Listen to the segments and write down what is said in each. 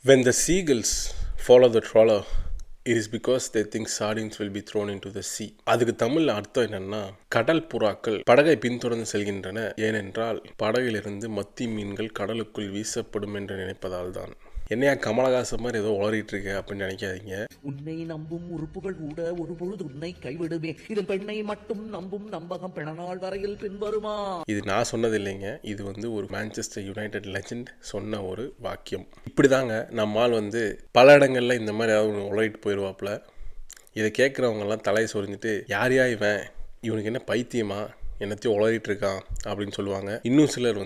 When the seagulls follow the trawler, it is because they think sardines will be thrown into the sea. அதுக்கு தமிழ்ல அர்த்தம் என்னன்னா, கடல் புறாக்கள் படகை பின்தொடர்ந்து செல்கின்றன, ஏனென்றால் படகிலிருந்து மத்தி மீன்கள் கடலுக்குள் வீசப்படும் என்று நினைப்பதால் தான். என்னையா கமலஹாசன் மாதிரி ஏதோ உளறிட்டு இருக்க அப்படின்னு நினைக்காதீங்க. உன்னை நம்பும் உறுப்புகள் கூட ஒரு பொழுது உன்னை கைவிடுமே, இது பெண்ணை மட்டும் நம்பும் நம்பகம் பிணநாள் வரையில் பின்வருமா. இது நான் சொன்னது இல்லைங்க, இது ஒரு மான்செஸ்டர் யுனைடெட் லெஜெண்ட் சொன்ன ஒரு வாக்கியம். இப்படிதாங்க நம்மால் பல இடங்கள்ல இந்த மாதிரி ஏதாவது ஒன்று உளறிட்டு போயிடுவாப்புல. இதை கேட்குறவங்கெல்லாம் தலையை சொரிஞ்சிட்டு யாரையா இவனுக்கு என்ன பைத்தியமா, என்னத்தையும் உளறிட்டு இருக்கான் அப்படின்னு சொல்லுவாங்க. இன்னும் சிலர்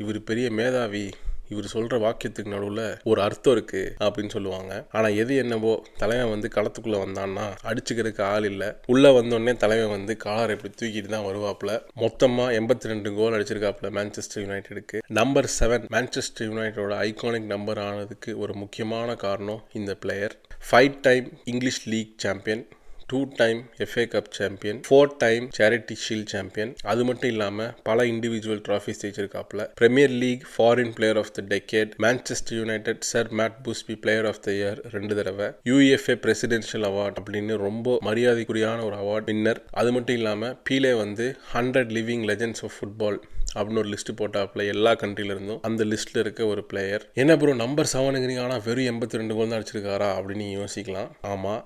இவர் பெரிய மேதாவி, இவர் சொல்கிற வாக்கியத்துக்கு நடுவில் ஒரு அர்த்தம் இருக்குது அப்படின்னு சொல்லுவாங்க. ஆனால் எது என்னவோ தலைவன் களத்துக்குள்ளே வந்தான்னா அடிச்சுக்கிறதுக்கு ஆள் இல்லை. உள்ளே வந்தோடனே தலைவன் காலரை இப்படி தூக்கிட்டு தான் வருவாப்புல. மொத்தமாக 82 கோல் அடிச்சிருக்காப்புல மான்செஸ்டர் யுனைடெடுக்கு. நம்பர் 7 மான்செஸ்டர் யுனைடெடோட ஐகானிக் நம்பர் ஆனதுக்கு ஒரு முக்கியமான காரணம் இந்த player. 5 time English league champion, 2 time FA cup champion, 4 time charity shield champion. அது மட்டும் இல்லாமல் பல இண்டிவிஜுவல் ட்ராஃபிஸ் ஜெயிச்சிருக்காப்புல. Premier League foreign player of the decade, Manchester United Sir Matt Busby player of the year 2 தடவை, UEFA presidential award அப்படின்னு ரொம்ப மரியாதைக்குரியான ஒரு award winner. அது மட்டும் இல்லாமல் Pele 100 living legends of football அப்படின்னு ஒரு லிஸ்ட் போட்டாப்புல எல்லா கண்ட்ரில இருந்தும். அந்த லிஸ்ட்ல இருக்க ஒரு பிளேயர். என்ன ப்ரோ நம்பர் 7 ஆனால் வெறும் 82 கோல் தான் அடிச்சிருக்காரா அப்படின்னு யோசிக்கலாம். ஆமாம்,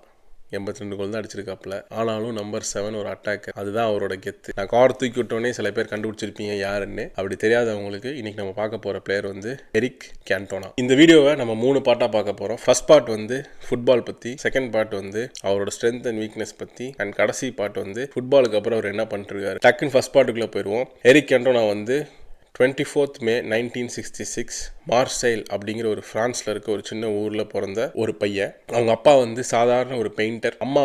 82 கோல் தான் அடிச்சிருக்காப்புல. ஆனாலும் நம்பர் 7 ஒரு அட்டாக், அதுதான் அவரோட கெத்து. நான் கார் தூக்கி விட்டோன்னே சில பேர் கண்டுபிடிச்சிருப்பீங்க யாருன்னு. அப்படி தெரியாதவங்களுக்கு இன்னைக்கு நம்ம பார்க்க போற பிளேயர் எரிக் கேண்டோனா. இந்த வீடியோவை நம்ம 3 பார்ட்டா பார்க்க போறோம். ஃபர்ஸ்ட் பார்ட் ஃபுட்பால் பத்தி, செகண்ட் பார்ட் அவரோட ஸ்ட்ரென்த் அண்ட் வீக்னஸ் பத்தி, அண்ட் கடைசி பார்ட் ஃபுட்பாலுக்கு அப்புறம் அவர் என்ன பண்ணிருக்காரு. டக்குன்னு ஃபர்ஸ்ட் பார்ட்டுக்குள்ள போயிடுவோம். எரிக் கேண்டோனா 24th May 1966 மார்செயில் அப்படிங்கிற ஒரு பிரான்ஸ்ல இருக்க ஒரு சின்ன ஊர்ல பிறந்த ஒரு பையன். அவங்க அப்பா சாதாரண ஒரு பெயிண்டர், அம்மா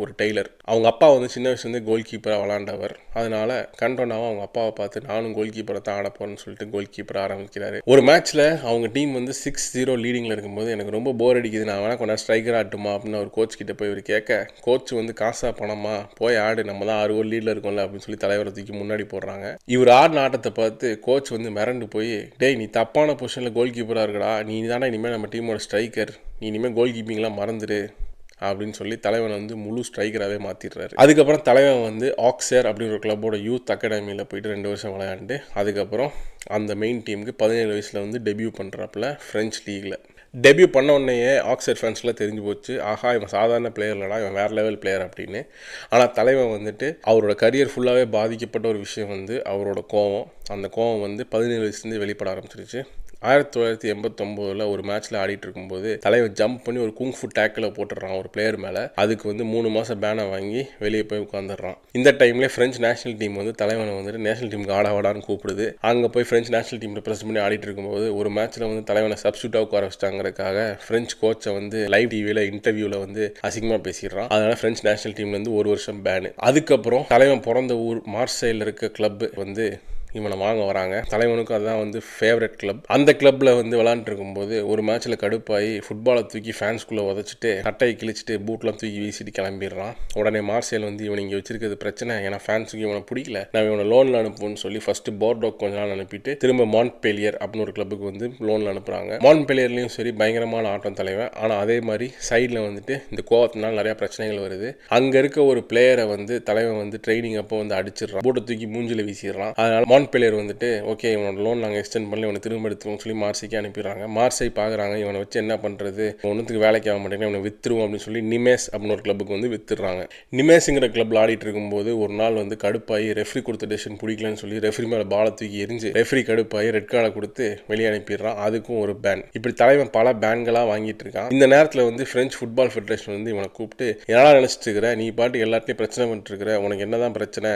ஒரு டெய்லர். அவங்க அப்பா சின்ன வயசுல கோல் கீப்பரா விளாண்டவர். அதனால கண்டோனாவும் அவங்க அப்பாவை பார்த்து நானும் கோல் கீப்பரை தான் ஆட போறேன்னு சொல்லிட்டு கோல் கீப்பர் ஆரம்பிக்கிறாரு. ஒரு மேட்ச்ல அவங்க டீம் 6-0 லீடிங்ல இருக்கும்போது எனக்கு ரொம்ப போர் அடிக்குது, நான் வேணா கொஞ்சம் ஸ்ட்ரைக்கர் ஆட்டுமா அப்படின்னு ஒரு கோச் கிட்ட போய் இவர் கேட்க, கோச் காசா பணமா போய் ஆடு, நம்ம தான் 6 கோல் லீட்ல இருக்கோம்ல அப்படின்னு சொல்லி தலைவரை தூக்கி முன்னாடி போடுறாங்க. இவர் ஆடின ஆட்டத்தை பார்த்து கோச் மிரண்டு போய், டேய் நீ தப்பான பொசிஷனில் கோல் கீப்பராக இருக்கடா, நீ தானே இனிமேல் நம்ம டீமோட ஸ்ட்ரைக்கர், நீ இனிமேல் கோல் கீப்பிங்லாம் மறந்துடு அப்படின்னு சொல்லி தலைவன் முழு ஸ்ட்ரைக்கராகவே மாற்றிடுறாரு. அதுக்கப்புறம் தலைவன் ஆக்ஸர் அப்படின்ற ஒரு கிளப்போட யூத் அகாடமியில் போயிட்டு 2 வருஷம் விளையாண்டு அதுக்கப்புறம் அந்த மெயின் டீமுக்கு 17 வயசில் டெபியூ பண்ணுறாப்புல ஃப்ரெஞ்ச் லீகில். டெபியூ பண்ண உடனேயே ஆக்ஸர் ஃபேன்ஸ்லாம் தெரிஞ்சு போச்சு, ஆஹா இவன் சாதாரண பிளேயர் இல்லைடா, இவன் வேறு லெவல் பிளேயர் அப்படின்னு. ஆனால் தலைவன் அவரோட கரியர் ஃபுல்லாகவே பாதிக்கப்பட்ட ஒரு விஷயம் அவரோட கோவம். அந்த கோவம் 17 வயசுலேருந்து வெளிப்பட ஆரம்பிச்சிருச்சு. 1989 ஒரு மேட்ச்ல ஆடிட்டு இருக்கும்போது தலைவன் ஜம்ப் பண்ணி ஒரு குங்ஃபு டேக்கில் போட்டுடுறான் ஒரு பிளேயர் மேலே. அதுக்கு 3 மாதம் பேனை வாங்கி வெளியே போய் உட்காந்துடுறான். இந்த டைம்ல பிரெஞ்சு நேஷனல் டீம் தலைவனை நேஷனல் டீமுக்கு ஆடான்னு கூப்பிடுது. அங்கே போய் பிரெஞ்சு நேஷனல் டீம் ரெப்ரசென்ட் பண்ணி ஆடிட்டு இருக்கும்போது ஒரு மேட்ச்ல தலைவனை சப்ஸ்டியூட்டாக உட்கார வச்சிட்டாங்கிறதுக்காக பிரெஞ்சு கோச்சை லைவ் டிவியில் இன்டர்வியூவில் அசிங்கமாக பேசிடுறான். அதனால பிரெஞ்சு நேஷனல் டீம்லேருந்து 1 வருஷம் பேனு. அதுக்கப்புறம் தலைவன் பிறந்த ஊர் மார்செயில் இருக்க கிளப் இவனை வாங்க வராங்க. தலைவனுக்கும் அதுதான் ஃபேவரட் கிளப். அந்த கிளப்ல விளாண்டு இருக்கும்போது ஒரு மேட்ச்ல கடுப்பாகி ஃபுட்பாலை தூக்கி ஃபேன்ஸ்குள்ளே உதச்சிட்டு கட்டையை கிழிச்சிட்டு பூட்லாம் தூக்கி வீசிட்டு கிளம்பிடுறான். உடனே மார்செல் இவனை இங்கே வச்சிருக்கிறது பிரச்சனை, ஏன்னா ஃபேன்ஸுக்கு இவனை பிடிக்கல, நான் இவனை லோனில் அனுப்புன்னு சொல்லி ஃபர்ஸ்ட் போர்டோக் கொஞ்ச நாள் அனுப்பிட்டு திரும்ப மாண்ட்பெலியர் அப்படின்னு ஒரு கிளப்புக்கு லோனில் அனுப்புறாங்க. மாண்ட்பெலியர்லையும் சரி பயங்கரமான ஆட்டம் தலைவன். ஆனால் அதே மாதிரி சைடில் இந்த கோவத்தினால் நிறைய பிரச்சனைகள் வருது. அங்கே இருக்க ஒரு பிளேயரை தலைவன் ட்ரைனிங் அப்போ அடிச்சிடறான், பூட்டை தூக்கி மூஞ்சில வீசிடுறான். அதனால பிளேயர் ஓகே இவனோட லோன் நாங்கள் எக்ஸ்டெண்ட் பண்ணி இவனை திரும்ப எடுத்துருவோம் சொல்லி மார்சைக்கு அனுப்பிடுறாங்க. மார்சை பார்க்குறாங்க, இவனை வச்சு என்ன பண்ணுறது, ஒன்றுத்துக்கு வேலைக்கு ஆக மாட்டேங்குது, இவனை வித்துருவோம் அப்படின்னு சொல்லி நிமேஸ் அப்படின்னு ஒரு கிளப்புக்கு வித்துடுறாங்க. நிமேஸுங்கிற கிளப்ல ஆடிட்டு இருக்கும்போது ஒரு நாள் கடுப்பாகி ரெஃப்ரி கொடுத்த டெசிஷன் பிடிக்கலன்னு சொல்லி ரெஃப்ரி மேலே பாலை தூக்கி எரிஞ்சு ரெஃப்ரி கடுப்பாகி ரெட் கார்டை கொடுத்து வெளியே அனுப்பிடுறான். அதுக்கும் ஒரு பேன். இப்படி தலைவன் பல பேன்களாக வாங்கிட்டு இருக்கான். இந்த நேரத்தில் பிரெஞ்சு ஃபுட்பால் ஃபெடரேஷன் இவனை கூப்பிட்டு, என்னடா நினைச்சிட்டு இருக்கிற, நீ பாட்டுக்கு எல்லாத்தையும் பிரச்சனை பண்ணிட்டு இருக்கிற, உனக்கு என்னதான் பிரச்சனை,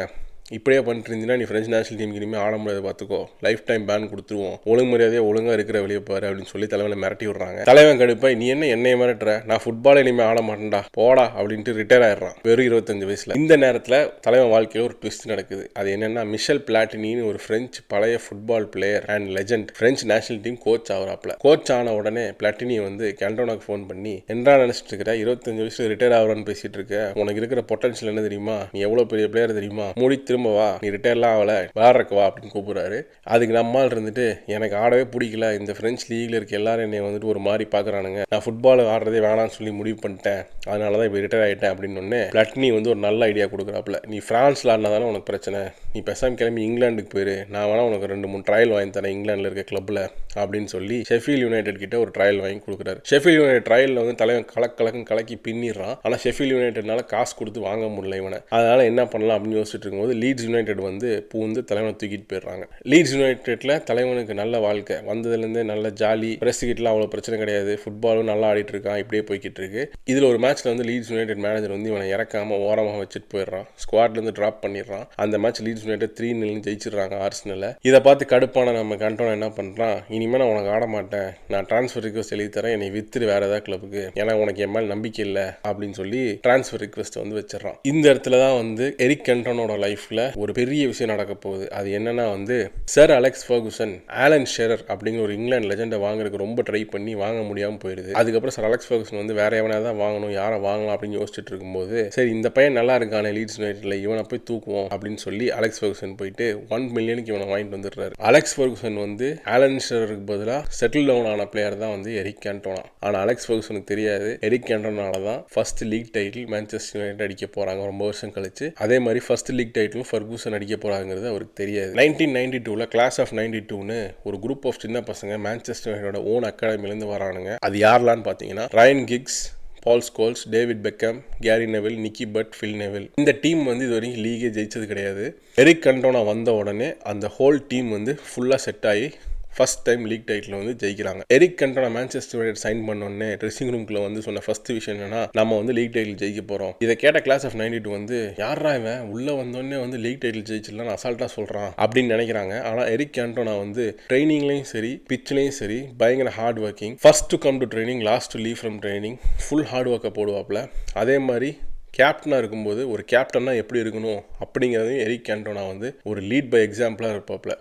இப்படியே பண்ணிட்டு இருந்தீங்கன்னா நீ ஃப்ரெஞ்ச் நேஷனல் டீமுக்கு இனிமேல் ஆட முடியாது, பார்த்துக்கோ, லைஃப் டைம் பேன் கொடுத்துருவோம், ஒழுங்கு மரியாதையாக ஒழுங்காக இருக்கிற வெளியே பாரு அப்படின்னு சொல்லி தலைவனை மிரட்டி விடுறாங்க. தலைவன் கடுப்பாய், நீ என்னைய மிரட்டுற, நான் ஃபுட்பால் இனிமேல் ஆட மாட்டேன்டா போடா அப்படின்ட்டு ரிட்டையர் ஆயிடுறான் வெறும் 25 வயசுல. இந்த நேரத்தில் தலைவன் வாழ்க்கையில் ஒரு ட்விஸ்ட் நடக்குது. அது என்னன்னா, மிஷல் பிளாட்டினின்னு ஒரு பிரெஞ்சு பழைய football player and legend French national team coach ஆகிறாப்ல. கோச் ஆன உடனே பிளாட்டினி கேண்டோனாக்கு ஃபோன் பண்ணி, என்ன நினைச்சிட்டு இருக்கிற, 25 வயசுல ரிட்டையர் ஆகிறான்னு பேசிட்டு இருக்க, உனக்கு இருக்கிற பொட்டன்ஷியல் என்ன தெரியுமா, நீ எவ்வளோ பெரிய பிளேயர் தெரியுமா, மூடி திரும்ப வா, நீ ரிட்டையர்லாம் ஆகலை, விளாட்றக்கு வா அப்படின்னு கூப்பிட்றாரு. அதுக்கு நம்மால் இருந்துட்டு எனக்கு ஆடவே பிடிக்கல, இந்த ஃப்ரெஞ்ச் லீகில் இருக்க எல்லாரும் என்னை வந்துட்டு ஒரு மாதிரி பார்க்குறானுங்க, நான் ஃபுட்பால் ஆடுறதே வேணாம்னு சொல்லி முடிவு பண்ணிட்டேன், அதனால தான் இப்போ ரிட்டையர் ஆகிட்டேன் அப்படின்னு பிளாட்டினி வந்து ஒரு நல்ல ஐடியா கொடுக்குறாப்புல. நீ ஃப்ரான்ஸில் ஆடினா தானே உனக்கு பிரச்சனை, நீ பேசாமல் கிளம்பி இங்கிலாந்துக்கு போயிரு, நான் வேணா உனக்கு 2-3 ட்ரையல் வாங்கி தரேன் இங்கிலாண்டில் இருக்க கிளப்பில் அப்படின்னு சொல்லி ஷெஃபீல்ட் யுனைடெட் கிட்ட ஒரு ட்ரையல் வாங்கி கொடுக்குறாரு. ஷெஃபீல்ட் யுனைடெட் ட்ரையலில் வந்து தலைவன் கலக்கி பின்னிடுறான். ஆனால் ஷெஃபீல்ட் யுனைடெட்னால காசு கொடுத்து வாங்க முடியல இவனை. அதனால என்ன பண்ணலாம் அப்படின்னு யோசிச்சுட்டு இருக்கும்போது லீட்ஸ் யுனைடெட் வந்து பூந்து தலைவனை தூக்கிட்டு போயிடுறாங்க. லீட்ஸ் யுனைடெட்ல தலைவனுக்கு நல்ல வாழ்க்கை, வந்ததுலேருந்தே நல்ல ஜாலி, பிரஸ் கிட்டலாம் அவ்வளோ பிரச்சனை கிடையாது, ஃபுட்பாலும் நல்லா ஆடிட்டு இருக்கான், இப்படியே போய்கிட்டு இருக்கு. இதில் ஒரு மேட்ச்ல வந்து லீட்ஸ் யுனைடெட் மேனேஜர் வந்து இவனை இறக்காம ஓரமாக வச்சுட்டு போயிடுறான், ஸ்குவாட்லேருந்து ட்ராப் பண்ணிடுறான். அந்த மேட்ச் லீட்ஸ் யுனைடெட் 3-0 ஜெயிச்சிடுறாங்க ஆர்சனல்ல. இதை பார்த்து கடுப்பான நம்ம கண்டோனா என்ன பண்ணுறான், இனிமேல் நான் உனக்கு ஆட மாட்டேன், நான் ட்ரான்ஸ்ஃபர் ரிக்வெஸ்ட் எழுதி தரேன், என்னை வித்துரு வேற ஏதாவது கிளப்புக்கு, ஏன்னா உனக்கு என் மேலே நம்பிக்கை இல்லை அப்படின்னு சொல்லி ட்ரான்ஸ்ஃபர் ரிக்வெஸ்ட் வந்து வச்சிடறான். இந்த இடத்துல தான் வந்து எரிக் கண்டோனோட லைஃப்ல ஒரு பெரிய விஷயம் நடக்க போகுது. அது என்னன்னா வந்து சர் அலெக்ஸ் ஃபர்குசன் ஆலன் ஷெரர் அப்படிங்கிற ஒரு இங்கிலாந்து லெஜெண்டை வாங்குறதுக்கு ரொம்ப ட்ரை பண்ணி வாங்க முடியாமல் போயிடுது. அதுக்கப்புறம் சர் அலெக்ஸ் ஃபர்குசன் வந்து வேற எவனா தான் வாங்கணும், யாரை வாங்கலாம் அப்படின்னு யோசிச்சுட்டு இருக்கும்போது சரி இந்த பையன் நல்லா இருக்கானே லீட்ஸ் யுனைடெட்ல, இவனை போய் தூக்குவோம் அப்படின்னு சொல்லி அலெக்ஸ் ஃபர்குசன் போயிட்டு 1 மில்லியனுக்கு இவனை வாங்கிட்டு வந்துடுறாரு. அலெக்ஸ் ஃபர்குசன் வந்து ஆலன் ஷெரருக்கு பதிலாக செட்டில் டவுன் ஆன பிளேயர் தான் வந்து எரிக் கேண்டோனா. ஆனால் அலெக்ஸ் ஃபர்குசனுக்கு தெரியாது எரிக் கேண்டோனால தான் first league title Manchester United அடிக்க போறாங்க ரொம்ப வருஷம் கழிச்சு. அதே மாதிரி ஃபர்ஸ்ட் லீக் டைட்டிலும் ஃபர்கூசன் அடிக்க போறாங்கிறது அவருக்கு தெரியாது. 1992ல கிளாஸ் ஆஃப் 92ன்னு ஒரு குரூப் ஆஃப் சின்ன பசங்க மேன்செஸ்டர் யுனைடெட் ஓன் அகாடமிலேருந்து வரானுங்க. அது யாரெல்லாம் பார்த்தீங்கன்னா Ryan Giggs, Paul Scholes, David Beckham, Gary Neville, Nicky Butt, Phil Neville. இந்த டீம் வந்து இது வரைக்கும் லீகே ஜெயிச்சது கிடையாது. எரிக் கண்டோனா வந்த உடனே அந்த ஹோல் டீம் வந்து ஃபுல்லாக செட் ஆகி ஃபர்ஸ்ட் டைம் லீக் டைட்டில் வந்து ஜெயிக்கிறாங்க. எரிக் கண்டோனா மேன்செஸ்டர் யுனைடெட் சைன் பண்ணோடனே ட்ரெஸ்ஸிங் ரூம்குள்ள வந்து சொன்ன ஃபர்ஸ்ட் விஷயம் என்னன்னா நம்ம வந்து லீக் டைட்டில் ஜெயிக்க போறோம். இதை கேட்ட கிளாஸ் ஆஃப் 92 வந்து யாரா இவன் உள்ள வந்தோடனே வந்து லீக் டைட்டில் ஜெயிச்சிடலாம் அசால்ட்டா சொல்றான் அப்படின்னு நினைக்கிறாங்க. ஆனால் எரிக் கேண்டோனா வந்து ட்ரைனிங்லையும் சரி பிட்ச்லையும் சரி பயங்கர hard working, first to come to training, last to leave from training, full hard ஒர்க்கை போடுவாப்ல. அதே மாதிரி கேப்டனாக இருக்கும்போது ஒரு கேப்டன்னா எப்படி இருக்கணும் அப்படிங்கிறதையும் எரிக் கேண்டோனா வந்து ஒரு லீட் பை எக்ஸாம்பிளாக இருப்பாப்ல.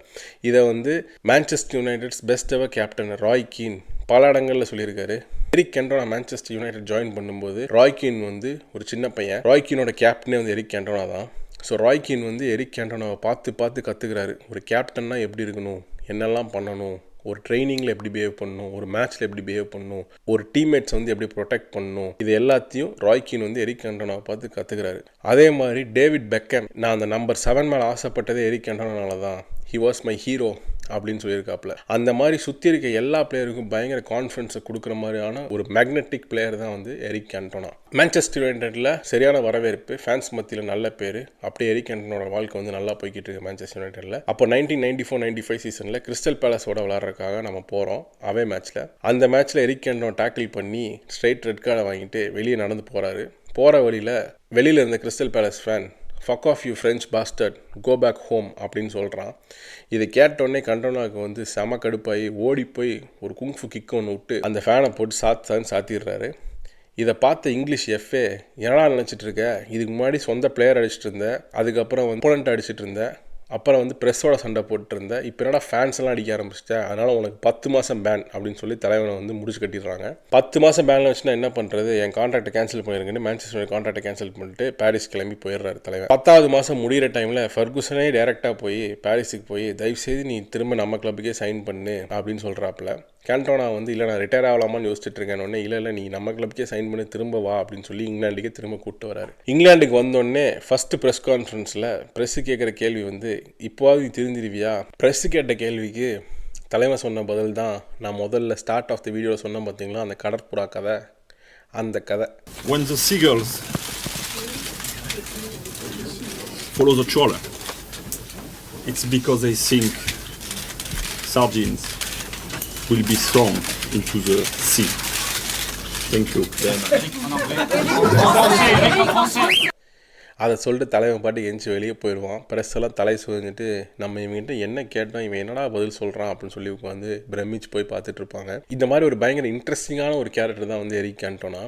இதை வந்து Manchester United's best ever captain Roy Keane பல இடங்களில் சொல்லியிருக்காரு. Eric Cantona Manchester United join பண்ணும்போது ராய் கீன் வந்து ஒரு சின்ன பையன், ராய் கீனோட கேப்டனே வந்து எரிக் கேண்டோனா தான். ஸோ ராய் கீன் வந்து எரிக் கேண்டோனாவை பார்த்து கற்றுக்கிறாரு, ஒரு கேப்டன்னா எப்படி இருக்கணும், என்னெல்லாம் பண்ணணும், ஒரு ட்ரைனிங்கில் எப்படி பிஹேவ் பண்ணணும், ஒரு மேட்ச்சில் எப்படி பிஹேவ் பண்ணணும், ஒரு டீம்மேட்ஸ் வந்து எப்படி ப்ரொடெக்ட் பண்ணணும், இது எல்லாத்தையும் ராய் கீன் வந்து எரிக் கேண்டோனாவை பார்த்து கற்றுக்கிறாரு. அதே மாதிரி டேவிட் பெக்கம், நான் அந்த நம்பர் 7 மேலே ஆசைப்பட்டதே எரிக் கேண்டோனால தான், ஹி வாஸ் மை ஹீரோ அப்படின்னு சொல்லியிருக்காப்புல. அந்த மாதிரி சுற்றி இருக்க எல்லா பிளேயருக்கும் பயங்கர கான்ஃபிடன்ஸை கொடுக்குற மாதிரியான ஒரு மேக்னெட்டிக் பிளேயர் தான் வந்து எரிக் கேண்டோனா. மேன்செஸ்டர் யுனைடெட்ல சரியான வரவேற்பு, ஃபேன்ஸ் மத்தியில் நல்ல பேர், அப்படியே எரிக் கேண்டோனோட வாழ்க்கை வந்து நல்லா போய்கிட்டு இருக்கு மேன்செஸ்டர் யுனைடெட்ல. அப்போ 1994-95 சீசனில் கிறிஸ்டல் பேலஸோட விளாட்றதுக்காக நம்ம போகிறோம் அவே மேட்ச்சில். அந்த மேட்ச்சில் எரிக் கேண்டோனா டேக்கிள் பண்ணி ஸ்ட்ரைட் ரெட் கார்டை வாங்கிட்டு வெளியே நடந்து போகிறாரு. போகிற வெளியில் இருந்த Crystal Palace fan fuck off you French bastard, go back home அப்படின்னு சொல்கிறான். இதை கேட்டோடனே கண்டோனாவுக்கு வந்து செம கடுப்பாகி ஓடி போய் ஒரு குங்ஃபு கிக் ஒன்று விட்டு அந்த ஃபேனை போட்டு சாத்திடுறாரு. இதை பார்த்த இங்கிலீஷ் எஃப்ஏ என்னடா நினச்சிட்டு இருக்க, இதுக்கு முன்னாடி சொந்த பிளேயர் அடிச்சிட்டு இருந்தேன், அதுக்கப்புறம் வந்து ஒப்போனண்ட் அடிச்சிட்டு இருந்தேன், அப்புறம் வந்து ப்ரெஸ்ஸோட சண்டை போட்டுருந்தேன், இப்போ என்னடா ஃபேன்ஸ் எல்லாம் அடிக்க ஆரம்பிச்சிட்டேன், அதனால் உனக்கு 10 மாதம் பேன் அப்படின்னு சொல்லி தலைவனை வந்து முடிச்சு கட்டிடுறாங்க. 10 மாதம் பேனில் வச்சுன்னா என்ன பண்ணுறது, என் கான்ட்ராக்டை கேன்சல் பண்ணிருங்கன்னு மேன்செஸ்டர் கான்ட்ராக்டை கேன்சல் பண்ணிட்டு பாரிஸ் கிளம்பி போயிடுறாரு தலைவன். 10வது மாதம் முடிகிற டைமில் ஃபர்கூசனே டேரெக்டாக போய் பாரிஸுக்கு போய் தயவுசெய்து நீ திரும்ப நம்ம கிளப்புக்கே சைன் பண்ணு அப்படின்னு சொல்கிறாப்புல. கேண்டோனா வந்து இல்லை நான் ரிட்டையர் ஆகலாமான்னு யோசிச்சுட்டு இருக்கேன். இல்லை நீ நம்ம கிளப்புக்கே சைன் பண்ணி திரும்ப வா அப்படின்னு சொல்லி இங்கிலாந்துக்கே திரும்ப கூப்பிட்டு வராரு. இங்கிலாந்துக்கு வந்தோடனே ஃபர்ஸ்ட் ப்ரெஸ் கான்ஃபரன்ஸில் ப்ரெஸ்ஸு கேட்குற கேள்வி வந்து இப்போவாது நீ திருந்திருவியா. ப்ரெஸ்ஸு கேட்ட கேள்விக்கு தலைமை சொன்ன பதில் தான் நான் முதல்ல ஸ்டார்ட் ஆஃப் த வீடியோவில் சொன்னேன் பார்த்தீங்களா, அந்த கடற்புறா கதை, அந்த கதை. When the seagulls follow the trawler, it's because they think sardines will be thrown into the sea. Thank you very much. அதை சொல்லிட்டு தலைவன் பாட்டு எஞ்சி வெளியே போயிடுவான். ப்ரெஸ் எல்லாம் தலை சுழிஞ்சிட்டு நம்ம இவங்ககிட்ட என்ன கேட்டோம், இவன் என்னடா பதில் சொல்கிறான் அப்படின்னு சொல்லி உட்காந்து பிரமிச்சு போய் பார்த்துட்டு இருப்பாங்க. இந்த மாதிரி ஒரு பயங்கர இன்ட்ரெஸ்டிங்கான ஒரு கேரக்டர் தான் வந்து எரிக் கேண்டோனா.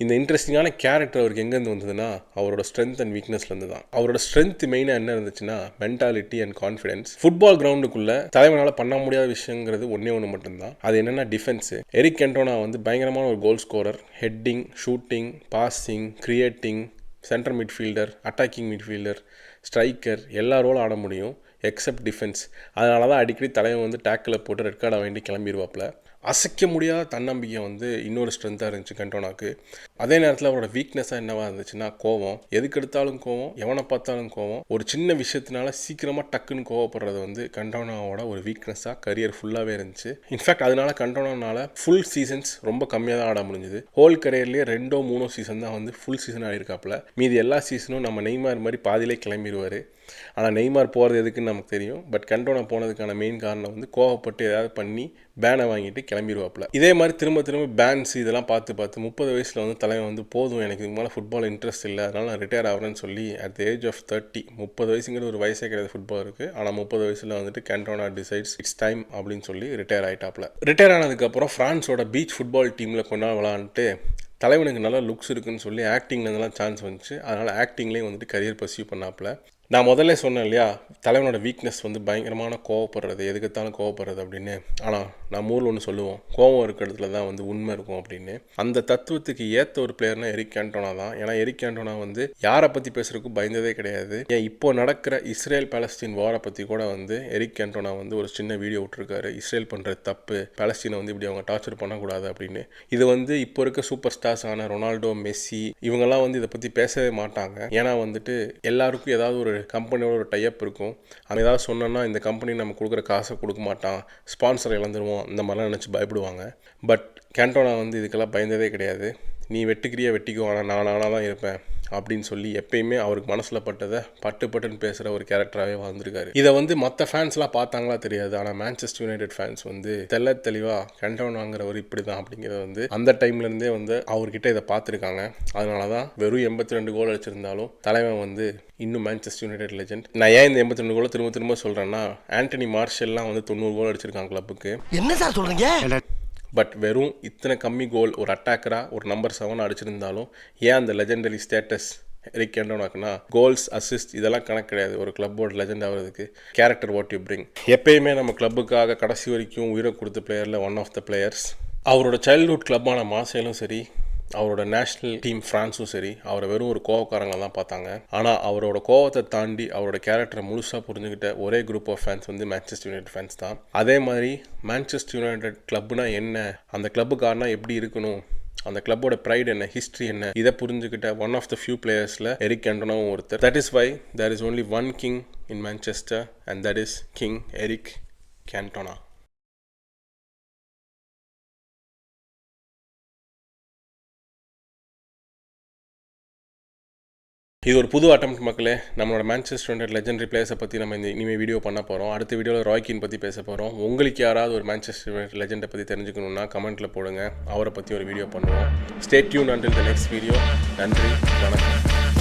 இந்த இன்ட்ரெஸ்டிங்கான கேரக்டர் அவருக்கு எங்கேருந்து வந்ததுன்னா அவரோட ஸ்ட்ரென்த் அண்ட் வீக்னஸ்லேருந்து தான். அவரோட ஸ்ட்ரென்த் மெயினாக என்ன இருந்துச்சுன்னா மென்டாலிட்டி அண்ட் கான்ஃபிடன்ஸ். ஃபுட்பால் கிரவுண்டுக்குள்ளே தலைவனால் பண்ண முடியாத விஷயங்கிறது ஒன்று மட்டும்தான், அது என்னென்னா டிஃபென்ஸு. எரிக் கேண்டோனா வந்து பயங்கரமான ஒரு goal scorer, heading, shooting, passing, creating, centre midfielder, attacking midfielder, striker எல்லா ரோலும் ஆட முடியும் எக்ஸப்ட் டிஃபென்ஸ். அதனால தான் அடிக்கடி தலைவன் வந்து டேக்கில் போட்டு ரெட் கார்டை வேண்டி கிளம்பிடுவாப்பில். அசைக்க முடியாத தன்னம்பிக்கை வந்து இன்னொரு ஸ்ட்ரென்த்தாக இருந்துச்சு கண்டோனாக்கு. அதே நேரத்தில் அவரோட வீக்னஸாக என்னவா இருந்துச்சுன்னா கோவம். எதுக்கு எடுத்தாலும் கோவம், எவனை பார்த்தாலும் கோவம். ஒரு சின்ன விஷயத்தினால சீக்கிரமாக டக்குன்னு கோவப்படுறது வந்து கண்டோனாவோட ஒரு வீக்னஸாக கரியர் ஃபுல்லாகவே இருந்துச்சு. இன்ஃபேக்ட் அதனால கண்டோனானால ஃபுல் சீசன்ஸ் ரொம்ப கம்மியாக தான் ஆட முடிஞ்சுது. ஹோல் கரியர்லேயே 2-3 சீசன் தான் வந்து ஃபுல் சீசன் ஆகிருக்காப்புல. மீதி எல்லா சீசனும் நம்ம நெய்மார் மாதிரி பாதியிலே கிளம்பிடுவார். ஆனால் நெய்மார் போகிறது எதுக்குன்னு நமக்கு தெரியும். பட் கண்டோனா போனதுக்கான மெயின் காரணம் வந்து கோவப்பட்டு ஏதாவது பண்ணி பேனை வாங்கிட்டு கிளம்பிடுவாப்பில். இதே மாதிரி திரும்ப பேன்ஸ் இதெல்லாம் பார்த்து 30 வயசில் வந்து தலைவன் வந்து போதும், எனக்கு இதுக்கு மேலே ஃபுட்பால் இன்ட்ரெஸ்ட் இல்லை, அதனால் நான் ரிட்டையர் ஆகிறேன்னு சொல்லி அட் த ஏஜ் ஆஃப் 30, 30 வயசுங்கிற ஒரு வயசே கிடையாது ஃபுட்பால் இருக்குது. ஆனால் 30 வயசில் வந்துட்டு கண்டோனா டிசைட்ஸ் இட்ஸ் டைம் அப்படின்னு சொல்லி ரிட்டையர் ஆகிட்டாப்பில். ரிட்டையர் ஆனதுக்கப்புறம் ஃப்ரான்ஸோட பீச் ஃபுட்பால் டீமில் கொண்டா விளாண்டுட்டு தலைவனுக்கு நல்லா லுக்ஸ் இருக்குன்னு சொல்லி ஆக்டிங்லேருந்துலாம் சான்ஸ் வந்துச்சு. அதனால் ஆக்டிங்லேயும் வந்துட்டு கரியர் பர்சியூ பண்ணாப்புல. நான் முதல்ல சொன்னேன் இல்லையா, தலைவனோட வீக்னஸ் வந்து பயங்கரமான கோவப்படுறது, எதுக்கத்தாலும் கோவப்படுறது அப்படின்னு. ஆனால் நான் ஊரில் ஒன்று சொல்லுவோம், கோவம் இருக்கிற இடத்துல தான் வந்து உண்மை இருக்கும் அப்படின்னு. அந்த தத்துவத்துக்கு ஏற்ற ஒரு பிளேயர்னா எரிக் கேண்டோனா தான். ஏன்னா எரிக் கேண்டோனா வந்து யாரை பற்றி பேசுறதுக்கும் பயந்ததே கிடையாது. ஏன் இப்போ நடக்கிற இஸ்ரேல் பாலஸ்தீன் வாரை பற்றி கூட வந்து எரிக் கேண்டோனா வந்து ஒரு சின்ன வீடியோ விட்டுருக்காரு. இஸ்ரேல் பண்ணுற தப்பு, பாலஸ்தீனை வந்து இப்படி அவங்க டார்ச்சர் பண்ணக்கூடாது அப்படின்னு. இது வந்து இப்போ இருக்க சூப்பர் ஸ்டார்ஸ் ஆன ரொனால்டோ, மெஸ்ஸி இவங்கெல்லாம் வந்து இதை பற்றி பேசவே மாட்டாங்க. ஏன்னா வந்துட்டு எல்லாருக்கும் ஏதாவது ஒரு கம்பெனியோட ஒரு டைப் இருக்கும். அவன் ஏதாவது சொன்னோன்னா இந்த கம்பெனி நம்ம கொடுக்குற காசை கொடுக்க மாட்டான், ஸ்பான்சர் இழந்துருவோம், இந்த மாதிரிலாம் நினச்சி பயப்படுவாங்க. பட் கேண்டோனா வந்து இதுக்கெல்லாம் பயந்ததே கிடையாது. நீ வெட்டுக்கிறியா வெட்டிக்கோ, ஆனால் நானாக தான் இருப்பேன் அப்படின்னு சொல்லி எப்பயுமே அவருக்கு மனசில் பட்டதை பட்டுன்னு பேசுகிற ஒரு கேரக்டராகவே வாழ்ந்துருக்காரு. இதை வந்து மற்ற ஃபேன்ஸ்லாம் பார்த்தாங்களா தெரியாது. ஆனால் மான்செஸ்டர் யுனைடெட் ஃபேன்ஸ் வந்து தெளிவாக கேண்டோனாங்கிறவர் இப்படி தான் அப்படிங்கிறத வந்து அந்த டைம்லேருந்தே வந்து அவர்கிட்ட இதை பார்த்துருக்காங்க. அதனால தான் வெறும் 82 கோல் அடிச்சிருந்தாலும் தலைவன் வந்து இன்னும் மான்செஸ்டர் யுனைடெட் லெஜெண்ட். நான் ஏன் இந்த 82 கோலை திரும்ப சொல்கிறேன்னா, ஆண்டனி மார்ஷல்லாம் வந்து 90 கோல் அடிச்சிருக்காங்க கிளப்புக்கு. என்ன சார் சொல்கிறீங்க? பட் வெறும் இத்தனை கம்மி கோல் ஒரு அட்டாக்கராக ஒரு நம்பர் 7 அடிச்சிருந்தாலும் ஏன் அந்த லெஜெண்டரி ஸ்டேட்டஸ் எரிக் கேண்டோனாக்குன்னா, கோல்ஸ், அசிஸ்ட் இதெல்லாம் கணக்கு கிடையாது. ஒரு கிளப்போட லெஜெண்ட் ஆகிறதுக்கு கேரக்டர் வாட் யூ பிரிங். எப்பயுமே நம்ம கிளப்புக்காக கடைசி வரைக்கும் உயிரை கொடுத்த பிளேயரில் ஒன் ஆஃப் த பிளேயர்ஸ். அவரோட சைல்ட்ஹுட் கிளப்பான மார்சேலும் சரி, அவரோட நேஷ்னல் டீம் ஃப்ரான்ஸும் சரி, அவரை வெறும் ஒரு கோவக்காரங்க தான் பார்த்தாங்க. ஆனால் அவரோட கோவத்தை தாண்டி அவரோட கேரக்டரை முழுசாக புரிஞ்சுக்கிட்ட ஒரே குரூப் ஆஃப் ஃபேன்ஸ் வந்து மான்செஸ்டர் யுனைடெட் ஃபேன்ஸ் தான். அதே மாதிரி மான்செஸ்டர் யுனைடெட் கிளப்னா என்ன, அந்த கிளப்புக்காரனா எப்படி இருக்கணும், அந்த கிளப்போட ப்ரைட் என்ன, ஹிஸ்ட்ரி என்ன, இதை புரிஞ்சுக்கிட்ட ஒன் ஆஃப் த ஃபியூ பிளேயர்ஸில் எரிக் கேண்டோனாவும் ஒருத்தர். That is why there is only one king in Manchester and that is king Eric Cantona. இது ஒரு புது அட்டெம்ப்ட் மக்களே. நம்மளோட மான்செஸ்டர் யுனைடெட் லெஜெண்டரி பிளேயர்ஸை பற்றி நம்ம இனிமேல் வீடியோ பண்ண போகிறோம். அடுத்த வீடியோவில் ராய் கீன் பற்றி பேச போகிறோம். உங்களுக்கு யாராவது ஒரு மான்செஸ்டர் யுனைடெட் லெஜெண்டை பற்றி தெரிஞ்சுக்கணுன்னா கமெண்ட்டில் போடுங்க, அவரை பற்றி ஒரு வீடியோ பண்ணுவோம். Stay tune until the next video. நன்றி, வணக்கம்.